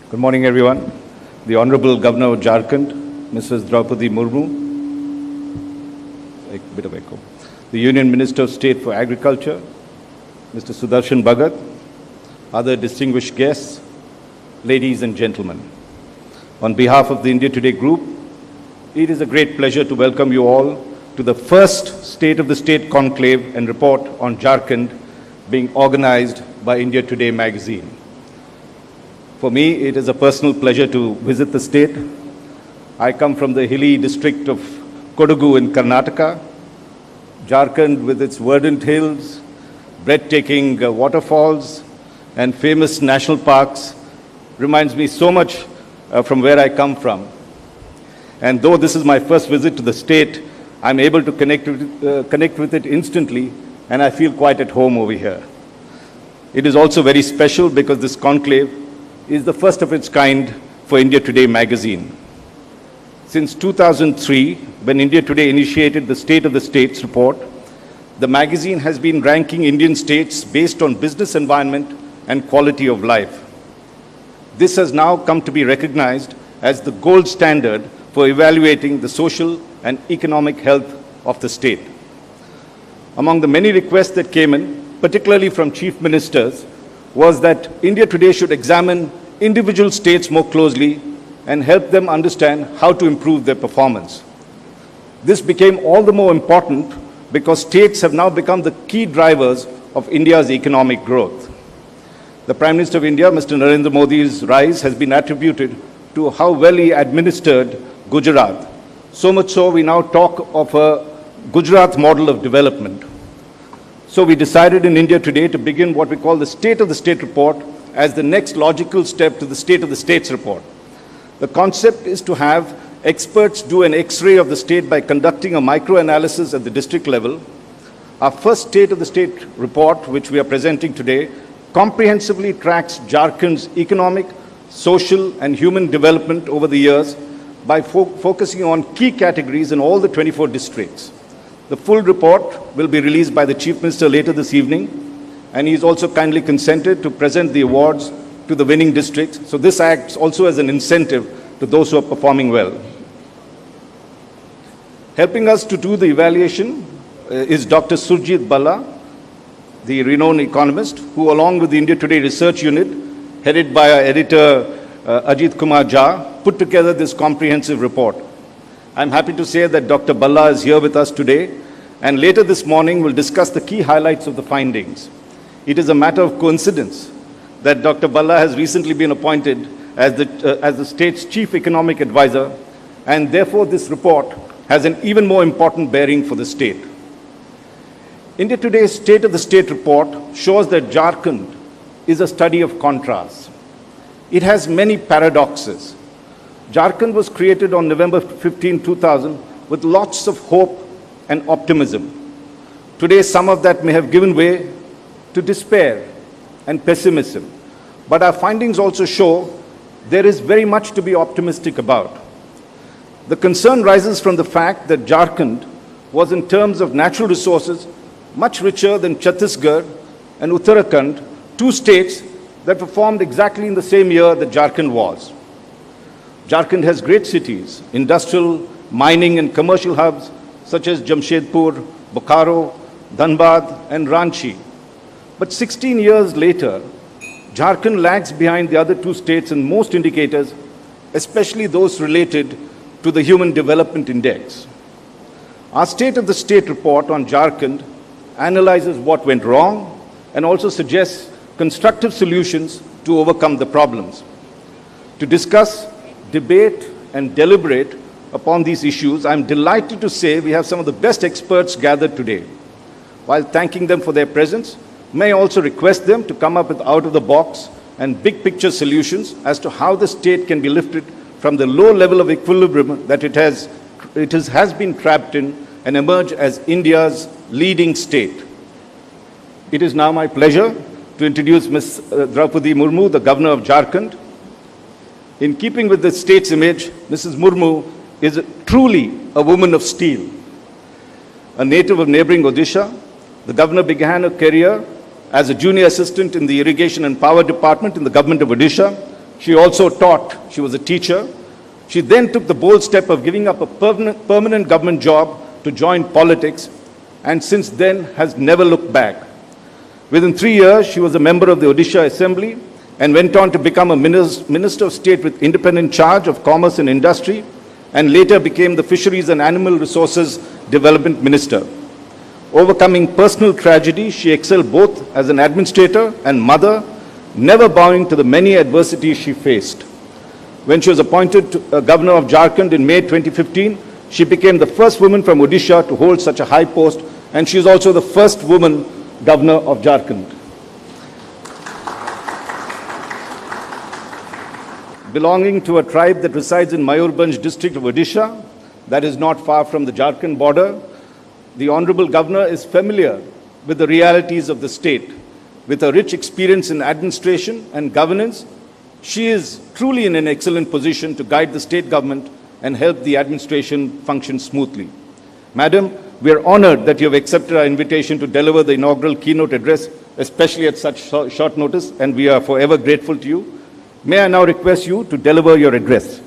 Good morning, everyone. The Honorable Governor of Jharkhand, Mrs. Draupadi Murmu, a bit of echo. The Union Minister of State for Agriculture, Mr. Sudarshan Bhagat, other distinguished guests, ladies and gentlemen. On behalf of the India Today Group, it is a great pleasure to welcome you all to the first State of the State Conclave and report on Jharkhand being organized by India Today magazine. For me, it is a personal pleasure to visit the state. I come from the hilly district of Kodagu in Karnataka. Jharkhand, with its verdant hills, breathtaking waterfalls, and famous national parks, reminds me so much from where I come from. And though this is my first visit to the state, I'm able to connect with it instantly, and I feel quite at home over here. It is also very special because this conclave is the first of its kind for India Today magazine. Since 2003, when India Today initiated the State of the States report, the magazine has been ranking Indian states based on business environment and quality of life. This has now come to be recognized as the gold standard for evaluating the social and economic health of the state. Among the many requests that came in, particularly from chief ministers, was that India Today should examine individual states more closely and help them understand how to improve their performance. This became all the more important because states have now become the key drivers of India's economic growth. The Prime Minister of India, Mr. Narendra Modi's rise has been attributed to how well he administered Gujarat. So much so, we now talk of a Gujarat model of development. So we decided in India Today to begin what we call the State of the State report as the next logical step to the State of the States report. The concept is to have experts do an X-ray of the state by conducting a micro-analysis at the district level. Our first State of the State report, which we are presenting today, comprehensively tracks Jharkhand's economic, social, and human development over the years by focusing on key categories in all the 24 districts. The full report will be released by the Chief Minister later this evening, and he's also kindly consented to present the awards to the winning districts. So this acts also as an incentive to those who are performing well. Helping us to do the evaluation is Dr. Surjit Balla, the renowned economist, who along with the India Today Research Unit, headed by our editor Ajit Kumar Jha, put together this comprehensive report. I'm happy to say that Dr. Balla is here with us today, and later this morning we'll discuss the key highlights of the findings. It is a matter of coincidence that Dr. Balla has recently been appointed as the state's chief economic advisor, and therefore this report has an even more important bearing for the state. India Today's State of the State report shows that Jharkhand is a study of contrasts. It has many paradoxes. Jharkhand was created on November 15, 2000 with lots of hope and optimism. Today, some of that may have given way to despair and pessimism. But our findings also show there is very much to be optimistic about. The concern rises from the fact that Jharkhand was, in terms of natural resources, much richer than Chhattisgarh and Uttarakhand, two states that were formed exactly in the same year that Jharkhand was. Jharkhand has great cities, industrial, mining and commercial hubs such as Jamshedpur, Bokaro, Dhanbad and Ranchi. But 16 years later, Jharkhand lags behind the other two states in most indicators, especially those related to the Human Development Index. Our State of the State report on Jharkhand analyzes what went wrong and also suggests constructive solutions to overcome the problems. To discuss, debate and deliberate upon these issues, I'm delighted to say we have some of the best experts gathered today. While thanking them for their presence, may I also request them to come up with out-of-the-box and big-picture solutions as to how the state can be lifted from the low level of equilibrium that it has been trapped in and emerge as India's leading state. It is now my pleasure to introduce Ms. Draupadi Murmu, the Governor of Jharkhand. In keeping with the state's image, Mrs. Murmu is truly a woman of steel. A native of neighboring Odisha, the Governor began her career as a junior assistant in the Irrigation and Power Department in the government of Odisha She also taught. She was a teacher. She then took the bold step of giving up a permanent government job to join politics, and since then has never looked back. Within 3 years, she was a member of the Odisha Assembly and went on to become a Minister of State with independent charge of Commerce and Industry, and later became the Fisheries and Animal Resources Development Minister. Overcoming personal tragedy, she excelled both as an administrator and mother, never bowing to the many adversities she faced. When she was appointed Governor of Jharkhand in May 2015, she became the first woman from Odisha to hold such a high post, and she is also the first woman Governor of Jharkhand. Belonging to a tribe that resides in Mayurbhanj district of Odisha, that is not far from the Jharkhand border, the Honorable Governor is familiar with the realities of the state. With a rich experience in administration and governance, she is truly in an excellent position to guide the state government and help the administration function smoothly. Madam, we are honored that you have accepted our invitation to deliver the inaugural keynote address, especially at such short notice, and we are forever grateful to you. May I now request you to deliver your address.